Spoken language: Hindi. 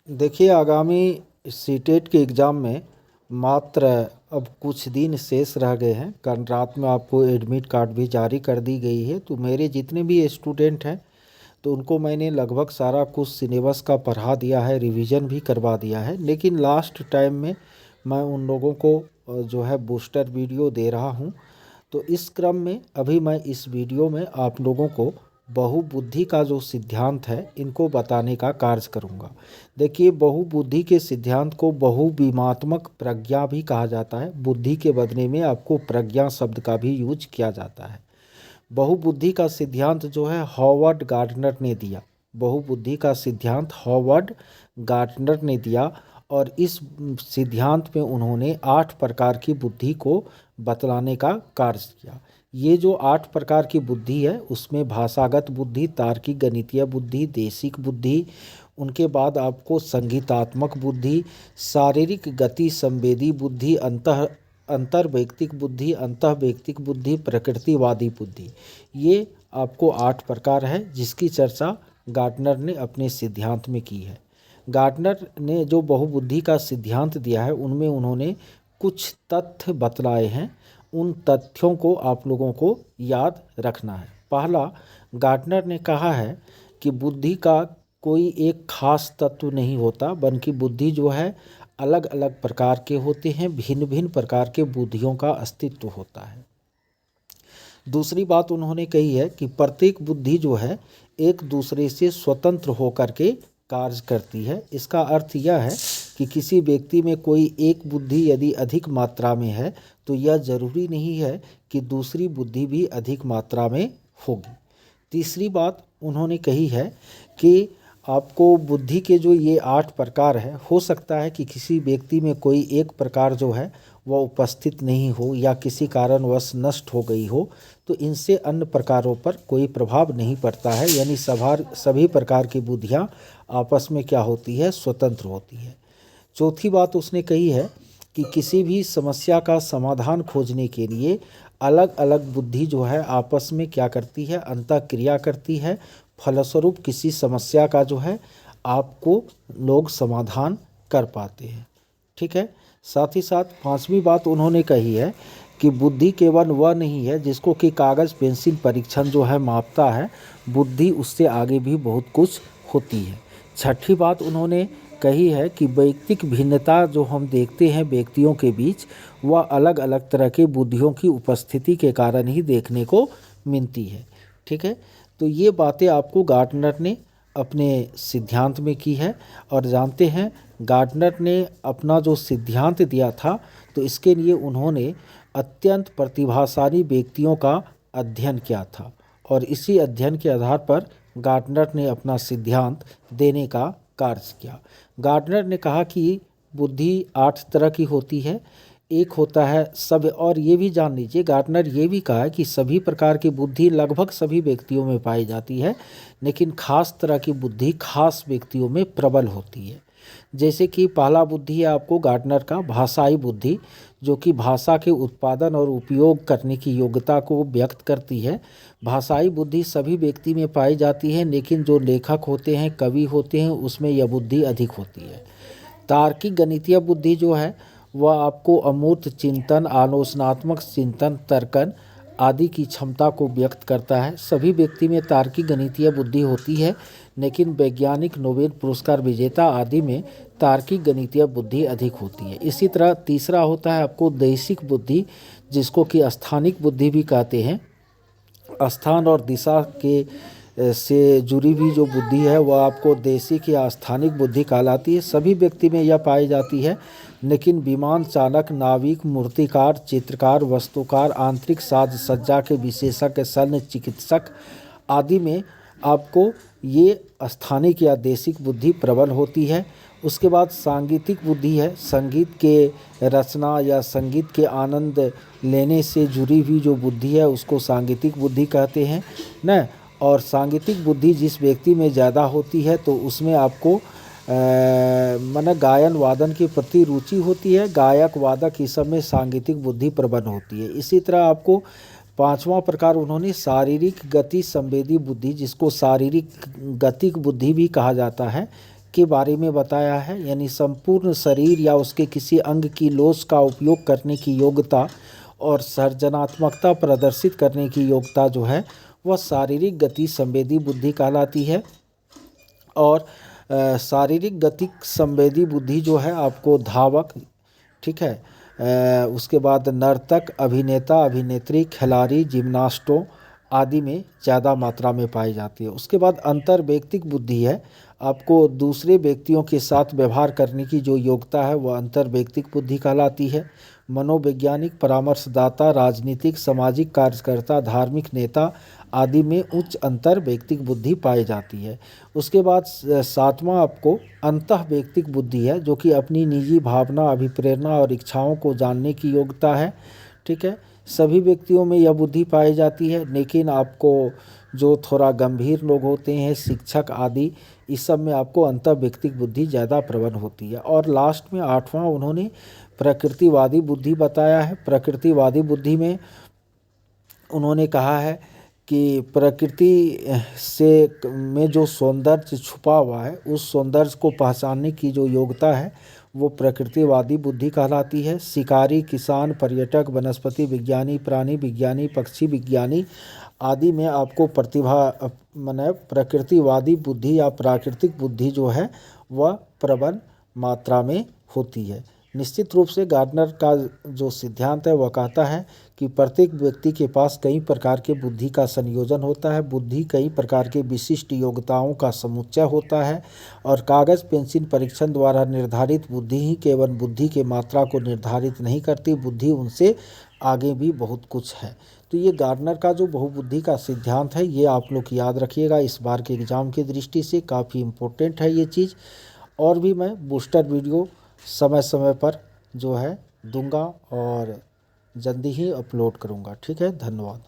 देखिए, आगामी सीटेट के एग्ज़ाम में मात्र अब कुछ दिन शेष रह गए हैं। कल रात में आपको एडमिट कार्ड भी जारी कर दी गई है। तो मेरे जितने भी स्टूडेंट हैं तो उनको मैंने लगभग सारा कुछ सिलेबस का पढ़ा दिया है, रिवीजन भी करवा दिया है। लेकिन लास्ट टाइम में मैं उन लोगों को जो है बूस्टर वीडियो दे रहा हूं। तो इस क्रम में अभी मैं इस वीडियो में आप लोगों को बहुबुद्धि का जो सिद्धांत है इनको बताने का कार्य करूंगा। देखिए, बहुबुद्धि के सिद्धांत को बहुविमात्मक प्रज्ञा भी कहा जाता है। बुद्धि के बदले में आपको प्रज्ञा शब्द का भी यूज किया जाता है। बहुबुद्धि का सिद्धांत जो है हॉवर्ड गार्डनर ने दिया। बहुबुद्धि का सिद्धांत हॉवर्ड गार्डनर ने दिया और इस सिद्धांत में उन्होंने 8 प्रकार की बुद्धि को बतलाने का कार्य किया। ये जो 8 प्रकार की बुद्धि है उसमें भाषागत बुद्धि, तार्किक गणितीय बुद्धि, देशिक बुद्धि, उनके बाद आपको संगीतात्मक बुद्धि, शारीरिक गति संवेदी बुद्धि, अंतर्वैयक्तिक बुद्धि, अंतःवैयक्तिक बुद्धि, प्रकृतिवादी बुद्धि, ये आपको 8 प्रकार है जिसकी चर्चा गार्डनर ने अपने सिद्धांत में की है। गार्डनर ने जो बहुबुद्धि का सिद्धांत दिया है उनमें उन्होंने कुछ तथ्य बतलाए हैं। उन तथ्यों को आप लोगों को याद रखना है। पहला, गार्डनर ने कहा है कि बुद्धि का कोई एक खास तत्व नहीं होता, बल्कि बुद्धि जो है अलग अलग प्रकार के होते हैं, भिन्न भिन्न प्रकार के बुद्धियों का अस्तित्व होता है। दूसरी बात उन्होंने कही है कि प्रत्येक बुद्धि जो है एक दूसरे से स्वतंत्र होकर के कार्य करती है। इसका अर्थ यह है कि किसी व्यक्ति में कोई एक बुद्धि यदि अधिक मात्रा में है तो यह जरूरी नहीं है कि दूसरी बुद्धि भी अधिक मात्रा में होगी। तीसरी बात उन्होंने कही है कि आपको बुद्धि के जो ये 8 प्रकार है, हो सकता है कि किसी व्यक्ति में कोई एक प्रकार जो है वह उपस्थित नहीं हो या किसी कारणवश नष्ट हो गई हो, तो इनसे अन्य प्रकारों पर कोई प्रभाव नहीं पड़ता है। यानी सभी प्रकार की बुद्धियाँ आपस में क्या होती है, स्वतंत्र होती है। चौथी बात उसने कही है कि किसी भी समस्या का समाधान खोजने के लिए अलग अलग बुद्धि जो है आपस में क्या करती है, अंतःक्रिया करती है। फलस्वरूप किसी समस्या का जो है आपको लोग समाधान कर पाते हैं। ठीक है। साथ ही साथ 5वीं बात उन्होंने कही है कि बुद्धि केवल वह नहीं है जिसको कि कागज़ पेंसिल परीक्षण जो है मापता है, बुद्धि उससे आगे भी बहुत कुछ होती है। 6ठी बात उन्होंने कही है कि वैयक्तिक भिन्नता जो हम देखते हैं व्यक्तियों के बीच, वह अलग अलग तरह की बुद्धियों की उपस्थिति के कारण ही देखने को मिलती है। ठीक है। तो ये बातें आपको गार्डनर ने अपने सिद्धांत में की है। और जानते हैं गार्डनर ने अपना जो सिद्धांत दिया था तो इसके लिए उन्होंने अत्यंत प्रतिभाशाली व्यक्तियों का अध्ययन किया था और इसी अध्ययन के आधार पर गार्डनर ने अपना सिद्धांत देने का कार्य किया। गार्डनर ने कहा कि बुद्धि 8 तरह की होती है। एक होता है सब, और ये भी जान लीजिए गार्डनर ये भी कहा है कि सभी प्रकार की बुद्धि लगभग सभी व्यक्तियों में पाई जाती है, लेकिन खास तरह की बुद्धि खास व्यक्तियों में प्रबल होती है। जैसे कि पहला बुद्धि है आपको गार्डनर का भाषाई बुद्धि, जो कि भाषा के उत्पादन और उपयोग करने की योग्यता को व्यक्त करती है। भाषाई बुद्धि सभी व्यक्ति में पाई जाती है, लेकिन जो लेखक होते हैं, कवि होते हैं, उसमें यह बुद्धि अधिक होती है। तार्किक गणितीय बुद्धि जो है वह आपको अमूर्त चिंतन, आलोचनात्मक चिंतन, तर्कन आदि की क्षमता को व्यक्त करता है। सभी व्यक्ति में तार्किक गणितीय बुद्धि होती है, लेकिन वैज्ञानिक, नोबेल पुरस्कार विजेता आदि में तार्किक गणितीय बुद्धि अधिक होती है। इसी तरह तीसरा होता है आपको देशिक बुद्धि, जिसको कि स्थानिक बुद्धि भी कहते हैं। स्थान और दिशा के से जुड़ी हुई जो बुद्धि है वह आपको देशिक या स्थानिक बुद्धि कहलाती है। सभी व्यक्ति में यह पाई जाती है, लेकिन विमान चालक, नाविक, मूर्तिकार, चित्रकार, वस्तुकार, आंतरिक साज सज्जा के विशेषज्ञ, शल्य चिकित्सक आदि में आपको ये स्थानिक या देशिक बुद्धि प्रबल होती है। उसके बाद सांगीतिक बुद्धि है। संगीत के रचना या संगीत के आनंद लेने से जुड़ी हुई जो बुद्धि है उसको सांगीतिक बुद्धि कहते हैं न। और सांगीतिक बुद्धि जिस व्यक्ति में ज़्यादा होती है तो उसमें आपको माने गायन वादन के प्रति रुचि होती है। गायक, वादक, इस सब में सांगीतिक बुद्धि प्रबल होती है। इसी तरह आपको 5वां प्रकार उन्होंने शारीरिक गति संवेदी बुद्धि, जिसको शारीरिक गतिक बुद्धि भी कहा जाता है, के बारे में बताया है, यानी संपूर्ण शरीर या उसके किसी अंग की लोच का उपयोग करने की योग्यता और सृजनात्मकता प्रदर्शित करने की योग्यता जो है वह शारीरिक गति संवेदी बुद्धि कहलाती है। और शारीरिक गति संवेदी बुद्धि जो है आपको धावक, ठीक है, उसके बाद नर्तक, अभिनेता, अभिनेत्री, खिलाड़ी, जिम्नास्टों आदि में ज़्यादा मात्रा में पाई जाती है। उसके बाद अंतर व्यक्तिक बुद्धि है, आपको दूसरे व्यक्तियों के साथ व्यवहार करने की जो योग्यता है वह अंतर व्यक्तिक बुद्धि कहलाती है। मनोवैज्ञानिक, परामर्शदाता, राजनीतिक, सामाजिक कार्यकर्ता, धार्मिक नेता आदि में उच्च अंतर व्यक्तिक बुद्धि पाई जाती है। उसके बाद सातवां आपको अंतः व्यक्तिक बुद्धि है, जो कि अपनी निजी भावना, अभिप्रेरणा और इच्छाओं को जानने की योग्यता है, ठीक है। सभी व्यक्तियों में यह बुद्धि पाई जाती है, लेकिन आपको जो थोड़ा गंभीर लोग होते हैं, शिक्षक आदि, इस सब में आपको अंतः व्यक्तिक बुद्धि ज़्यादा प्रबल होती है। और लास्ट में आठवां उन्होंने प्रकृतिवादी बुद्धि बताया है। प्रकृतिवादी बुद्धि में उन्होंने कहा है कि प्रकृति से में जो सौंदर्य छुपा हुआ है उस सौंदर्य को पहचानने की जो योग्यता है वो प्रकृतिवादी बुद्धि कहलाती है। शिकारी, किसान, पर्यटक, वनस्पति विज्ञानी, प्राणी विज्ञानी, पक्षी विज्ञानी आदि में आपको प्रतिभा माने प्रकृतिवादी बुद्धि या प्राकृतिक बुद्धि जो है वह प्रबल मात्रा में होती है। निश्चित रूप से गार्डनर का जो सिद्धांत है वह कहता है कि प्रत्येक व्यक्ति के पास कई प्रकार के बुद्धि का संयोजन होता है। बुद्धि कई प्रकार के विशिष्ट योग्यताओं का समुच्चय होता है और कागज़ पेंसिल परीक्षण द्वारा निर्धारित बुद्धि ही केवल बुद्धि के मात्रा को निर्धारित नहीं करती, बुद्धि उनसे आगे भी बहुत कुछ है। तो ये गार्डनर का जो बहुबुद्धि का सिद्धांत है ये आप लोग याद रखिएगा, इस बार के एग्ज़ाम की दृष्टि से काफ़ी इम्पोर्टेंट है ये चीज़। और भी मैं बूस्टर वीडियो समय समय पर जो है दूंगा और जल्दी ही अपलोड करूंगा। ठीक है, धन्यवाद।